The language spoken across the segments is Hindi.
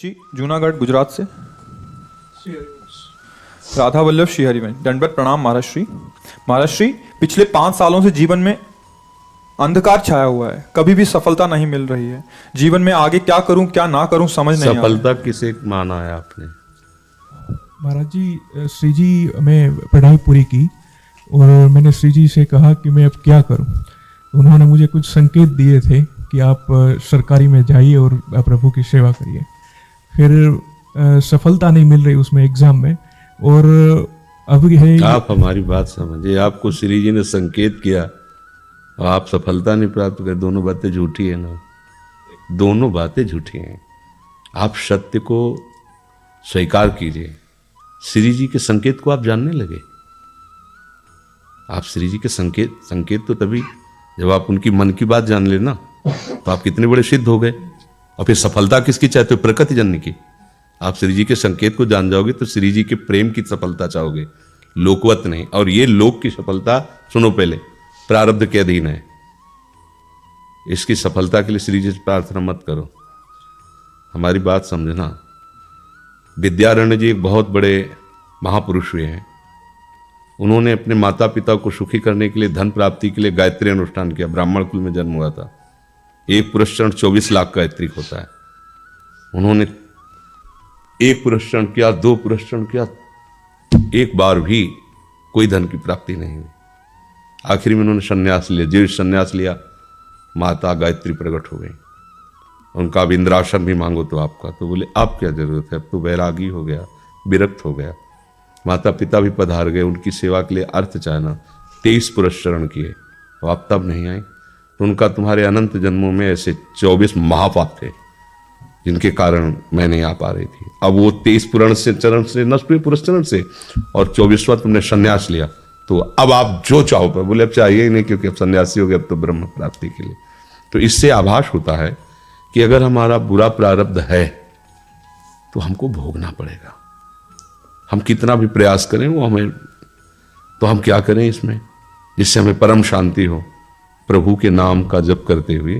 जी जूनागढ़ गुजरात से राधा वल्लभ श्रीहरि में दंडवत प्रणाम महाराज श्री। महाराज श्री, पिछले 5 सालों से जीवन में अंधकार छाया हुआ है, कभी भी सफलता नहीं मिल रही है। जीवन में आगे क्या करूं क्या ना करूं समझ नहीं आ रहा। सफलता किसे माना है आपने? महाराज जी, श्री जी मैं पढ़ाई पूरी की और मैंने श्री जी से कहा कि मैं अब क्या करूं। उन्होंने मुझे कुछ संकेत दिए थे कि आप सरकारी में जाइए और प्रभु की सेवा करिए। फिर सफलता नहीं मिल रही उसमें एग्जाम में, और अब है आप हमारी बात समझिए। आपको श्री जी ने संकेत किया और आप सफलता नहीं प्राप्त कर, दोनों बातें झूठी है ना, दोनों बातें झूठी हैं। आप सत्य को स्वीकार कीजिए। श्री जी के संकेत को आप जानने लगे। आप श्री जी के संकेत तो तभी जब आप उनकी मन की बात जान लेना, तो आप कितने बड़े सिद्ध हो गए। और फिर सफलता किसकी चाहते हो? प्रकृति जननी की। आप श्री जी के संकेत को जान जाओगे तो श्री जी के प्रेम की सफलता चाहोगे, लोकवत नहीं। और ये लोक की सफलता सुनो, पहले प्रारब्ध के अधीन है। इसकी सफलता के लिए श्री जी से प्रार्थना मत करो। हमारी बात समझना। विद्यारण्य जी एक बहुत बड़े महापुरुष हुए हैं। उन्होंने अपने माता पिता को सुखी करने के लिए, धन प्राप्ति के लिए गायत्री अनुष्ठान किया। ब्राह्मण कुल में जन्म हुआ था। एक पुरस्चरण 24 लाख का गायत्री होता है। उन्होंने एक पुरस्चरण किया, 2 पुरस्चरण किया, एक बार भी कोई धन की प्राप्ति नहीं हुई। आखिर में उन्होंने संन्यास लिया। जीव संन्यास लिया, माता गायत्री प्रकट हो गई। उनका अब इंद्रासन भी मांगो तो आपका, तो बोले आप क्या जरूरत है, अब तो वैरागी हो गया, विरक्त हो गया। माता पिता भी पधार गए, उनकी सेवा के लिए अर्थ चाहना। 23 पुरस्चरण किए, तो आप तब नहीं आए। तो उनका तुम्हारे अनंत जन्मों में ऐसे 24 महापाप थे जिनके कारण मैं नहीं आ पा रही थी। अब वो 23 चरण से नष्ट हुए, पुरस्चरण से, और 24वां तुमने संन्यास लिया। तो अब आप जो चाहो पर, बोले अब चाहिए ही नहीं, क्योंकि अब सन्यासी हो गए, अब तो ब्रह्म प्राप्ति के लिए। तो इससे आभास होता है कि अगर हमारा बुरा प्रारब्ध है तो हमको भोगना पड़ेगा। हम कितना भी प्रयास करें वो हमें, तो हम क्या करें इसमें जिससे हमें परम शांति हो? प्रभु के नाम का जप करते हुए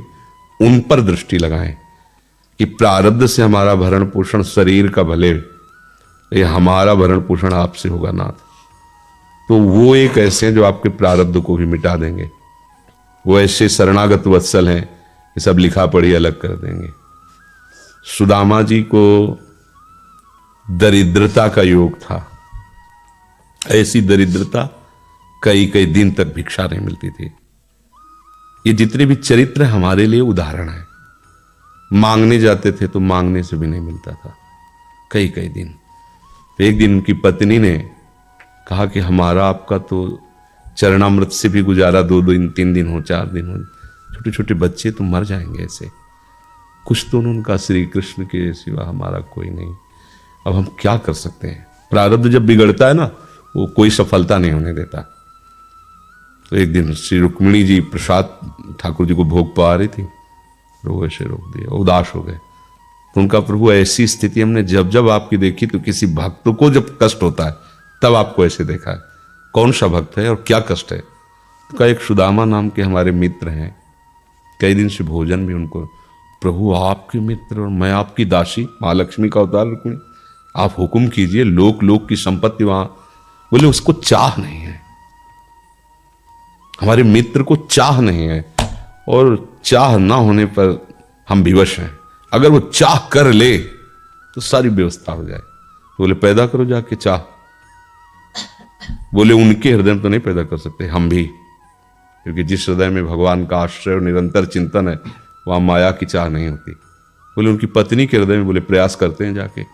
उन पर दृष्टि लगाएं कि प्रारब्ध से हमारा भरण पोषण शरीर का भले, ये हमारा भरण पोषण आपसे होगा नाथ। तो वो एक ऐसे हैं जो आपके प्रारब्ध को भी मिटा देंगे। वो ऐसे शरणागत वत्सल हैं कि सब लिखा पढ़ी अलग कर देंगे। सुदामा जी को दरिद्रता का योग था। ऐसी दरिद्रता कई कई दिन तक भिक्षा नहीं मिलती थी। ये जितने भी चरित्र हमारे लिए उदाहरण है। मांगने जाते थे तो मांगने से भी नहीं मिलता था कई कई दिन। तो एक दिन उनकी पत्नी ने कहा कि हमारा आपका तो चरणामृत से भी गुजारा 2 दिन 3 दिन हो, 4 दिन हो, छोटे छोटे बच्चे तो मर जाएंगे ऐसे। कुछ तो उनका श्री कृष्ण के सिवा हमारा कोई नहीं। अब हम क्या कर सकते हैं? प्रारब्ध जब बिगड़ता है ना, वो कोई सफलता नहीं होने देता। तो एक दिन श्री रुक्मिणी जी प्रसाद ठाकुर जी को भोग पा रही थी, प्रभु ऐसे रोक दिया, उदास हो गए। तो उनका प्रभु ऐसी स्थिति हमने जब जब आपकी देखी, तो किसी भक्त को जब कष्ट होता है तब आपको ऐसे देखा है। कौन सा भक्त है और क्या कष्ट है? तो का एक सुदामा नाम के हमारे मित्र हैं, कई दिन से भोजन भी उनको, प्रभु आपके मित्र और मैं आपकी दासी, महालक्ष्मी का अवतार रुक्मिणी, आप हुक्म कीजिए, लोक लोक की संपत्ति वहां। बोले उसको चाह नहीं है, हमारे मित्र को चाह नहीं है, और चाह ना होने पर हम विवश हैं। अगर वो चाह कर ले तो सारी व्यवस्था हो जाए। बोले पैदा करो जाके चाह। बोले उनके हृदय में तो नहीं पैदा कर सकते, हम भी, क्योंकि जिस हृदय में भगवान का आश्रय और निरंतर चिंतन है वहां माया की चाह नहीं होती। बोले उनकी पत्नी के हृदय में, बोले प्रयास करते हैं जाके।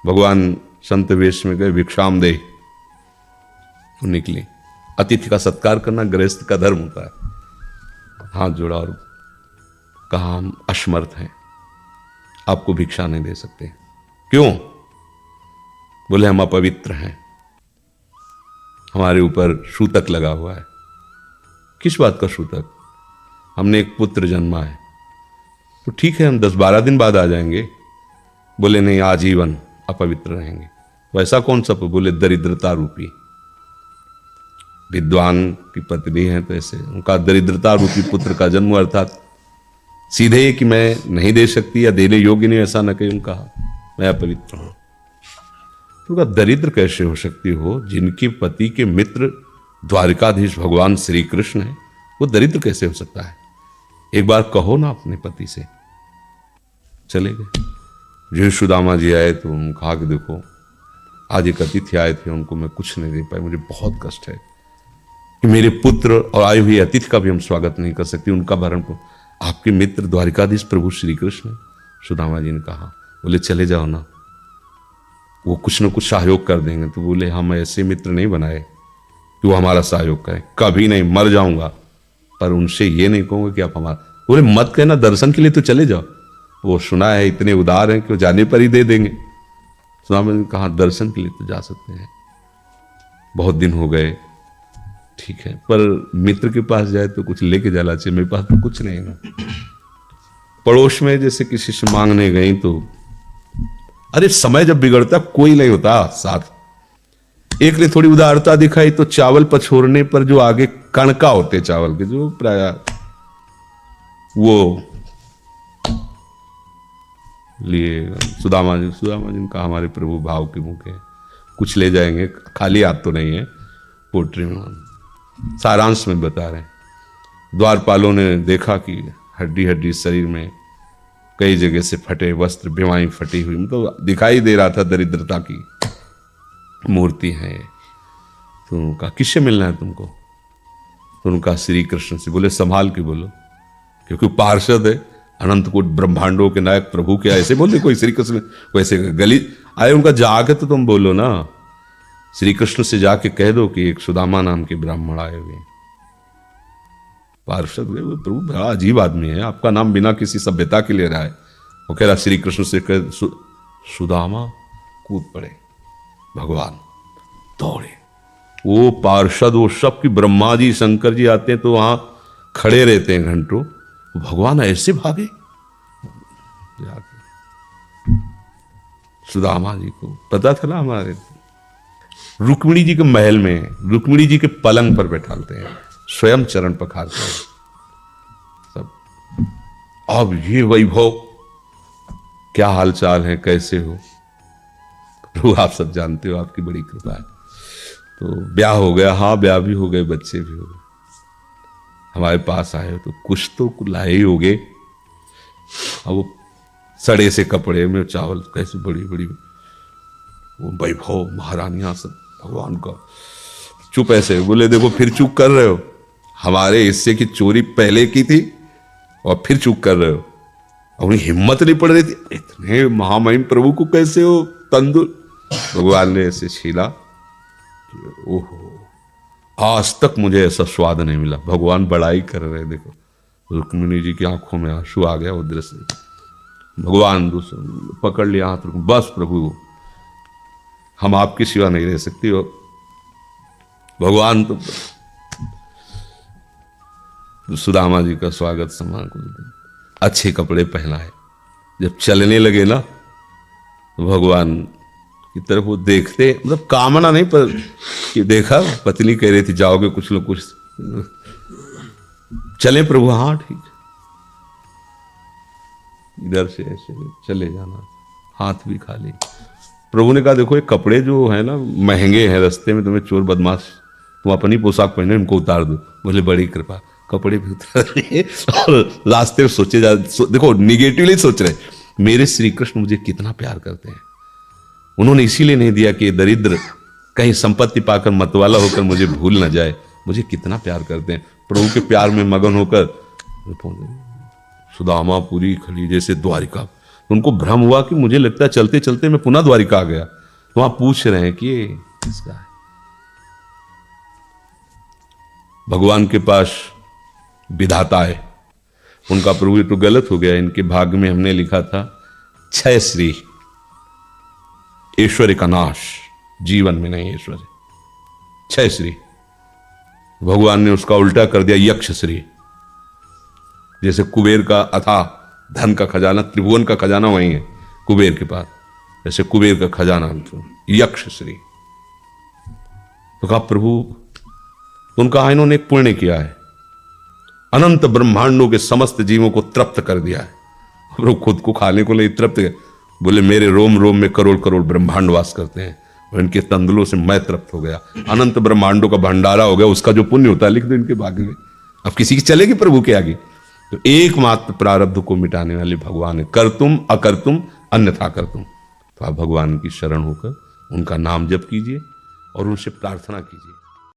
भगवान संत वेश में गए, भिक्षाम दे, वो निकली। अतिथि का सत्कार करना गृहस्थ का धर्म होता है। हाथ जोड़ा और कहा हम असमर्थ हैं, आपको भिक्षा नहीं दे सकते। क्यों? बोले हम अपवित्र हैं, हमारे ऊपर सूतक लगा हुआ है। किस बात का सूतक? हमने एक पुत्र जन्मा है। तो ठीक है, हम 10-12 दिन बाद आ जाएंगे। बोले नहीं, आजीवन अपवित्र रहेंगे। वैसा कौन सा? बोले दरिद्रता रूपी। विद्वान की पत्नी है तो ऐसे उनका दरिद्रता रूपी पुत्र का जन्म, अर्थात सीधे कि मैं नहीं दे सकती या देने योग्य नहीं, ऐसा न कहीं उनका मैं अपवित्र हूं। तो दरिद्र कैसे हो सकती हो? जिनके पति के मित्र द्वारिकाधीश भगवान श्री कृष्ण है, वो दरिद्र कैसे हो सकता है? एक बार कहो ना अपने पति से। चले गए। जो सुदामा जी आए तो उन्होंने कहा कि देखो आज एक अतिथि आए थे, उनको मैं कुछ नहीं दे पाई, मुझे बहुत कष्ट है कि मेरे पुत्र और आए हुए अतिथि का भी हम स्वागत नहीं कर सकते, उनका भरण को आपके मित्र द्वारिकाधीश प्रभु श्री कृष्ण। सुदामा जी ने कहा, बोले चले जाओ ना, वो कुछ न कुछ सहयोग कर देंगे। तो बोले हम ऐसे मित्र नहीं बनाए कि वो हमारा सहयोग करें, कभी नहीं, मर जाऊंगा पर उनसे ये नहीं कहूंगा कि आप हमारा। बोले मत कहना, दर्शन के लिए तो चले जाओ, वो सुना है इतने उदार हैं कि वो जाने पर ही दे देंगे। सुदामा ने कहा दर्शन के लिए तो जा सकते हैं, बहुत दिन हो गए, ठीक है, पर मित्र के पास जाए तो कुछ लेके जाना चाहिए, मेरे पास तो कुछ नहीं है। पड़ोस में जैसे किसी से मांगने गई तो अरे समय जब बिगड़ता कोई नहीं होता साथ। एक ने थोड़ी उदारता दिखाई तो चावल पछोरने पर जो आगे कणका होते चावल के, जो प्राय वो लिए सुदामा जी ने कहा हमारे प्रभु भाव के मुख है, कुछ ले जाएंगे, खाली हाथ तो नहीं है। पोट्री में सारांश में बता रहे हैं। द्वारपालों ने देखा कि हड्डी हड्डी शरीर में कई जगह से फटे वस्त्र, बीमारी फटी हुई, मतलब दिखाई दे रहा था दरिद्रता की मूर्ति है। तो उनका किससे मिलना है तुमको? तो उनका श्री कृष्ण से। बोले संभाल के बोलो, क्योंकि पार्षद है, अनंत कोट ब्रह्मांडों के नायक प्रभु के ऐसे बोलते कोई श्री कृष्ण वैसे गली आए उनका जाके तो तुम बोलो ना, श्री कृष्ण से जाके कह दो कि एक सुदामा नाम के ब्राह्मण आए हुए। पार्षद प्रभु बड़ा अजीब आदमी है, आपका नाम बिना किसी सभ्यता के ले रहा है। वो कह रहा श्री कृष्ण से कह सुदामा, कूद पड़े, भगवान दौड़े। वो पार्षद, वो सब की ब्रह्मा जी शंकर जी आते हैं तो वहां खड़े रहते हैं घंटों, भगवान ऐसे भागे जाके। सुदामा जी को पता था ना, हमारे रुक्मिणी जी के महल में रुक्मिणी जी के पलंग पर बैठाते हैं, स्वयं चरण पखारते हैं सब। अब ये वैभव, क्या हाल चाल है, कैसे हो प्रभु? आप सब जानते हो, आपकी बड़ी कृपा है। तो ब्याह हो गया, हाँ ब्याह भी हो गए, बच्चे भी हो गए। हमारे पास आए हो तो कुछ तो लाए ही होगे। अब वो सड़े से कपड़े में चावल, कैसे बड़ी बड़ी वो वैभव, महारानियां सब भगवान का। चुप ऐसे बोले, देखो फिर चूक कर रहे हो, हमारे हिस्से की चोरी पहले की थी और फिर चूक कर रहे हो। उन्हें हिम्मत नहीं पड़ रही थी, इतने महामहिम प्रभु को कैसे हो तंदुर। भगवान ने ऐसे छीला, ओहो आज तक मुझे ऐसा स्वाद नहीं मिला। भगवान बड़ाई कर रहे, देखो रुक्मिणी जी की आंखों में आंसू आ गया वो दृश्य। भगवान पकड़ लिया हाथ, बस प्रभु हम आपकी सिवा नहीं रह सकती। और भगवान तो सुदामा जी का स्वागत सम्मान को अच्छे कपड़े पहनाए। जब चलने लगे ना तो भगवान की तरफ वो देखते, मतलब कामना नहीं पर कि देखा पत्नी कह रही थी जाओगे कुछ लोग कुछ चले प्रभु, हाँ ठीक, इधर से ऐसे चले जाना, हाथ भी खाली। प्रभु ने कहा देखो ये कपड़े जो है ना महंगे हैं, रास्ते में तुम्हें चोर बदमाश तुम अपनी पोशाक पहने इनको उतार दो। बोले बड़ी कृपा, कपड़े भी उतार रहे और रास्ते में सोचे देखो निगेटिवली सोच रहे, मेरे श्री कृष्ण मुझे कितना प्यार करते हैं। उन्होंने इसीलिए नहीं दिया कि दरिद्र कहीं संपत्ति पाकर मतवाला होकर मुझे भूल ना जाए, मुझे कितना प्यार करते हैं। प्रभु के प्यार में मगन होकर सुदामा पूरी खड़ी जैसे द्वारिका। उनको भ्रम हुआ कि मुझे लगता है चलते चलते मैं पुनः द्वारिका आ गया। तो वहां पूछ रहे हैं कि ये किसका है। भगवान के पास विधाता है, उनका प्रभु तो गलत हो गया, इनके भाग्य में हमने लिखा था क्षय श्री, ऐश्वर्य का नाश, जीवन में नहीं ऐश्वर्य, क्षय श्री। भगवान ने उसका उल्टा कर दिया यक्ष श्री। जैसे कुबेर का अथाह धन का खजाना, त्रिभुवन का खजाना वही है कुबेर के पास, जैसे कुबेर का खजाना यक्ष श्री। तो कहा प्रभु, तो उनका इन्होंने एक पुण्य किया है, अनंत ब्रह्मांडों के समस्त जीवों को तृप्त कर दिया है। और वो खुद को खाने को नहीं तृप्त है, बोले मेरे रोम रोम में करोड़ करोड़ ब्रह्मांड वास करते हैं और इनके तंदुलों से मैं तृप्त हो गया। अनंत ब्रह्मांडों का भंडारा हो गया, उसका जो पुण्य होता है लिख दो इनके भाग्य में। अब किसी की चलेगी प्रभु के आगे? तो एकमात्र प्रारब्ध को मिटाने वाले भगवान है। कर तुम अकर तुम अन्यथा कर तुम। तो आप भगवान की शरण होकर उनका नाम जप कीजिए और उनसे प्रार्थना कीजिए।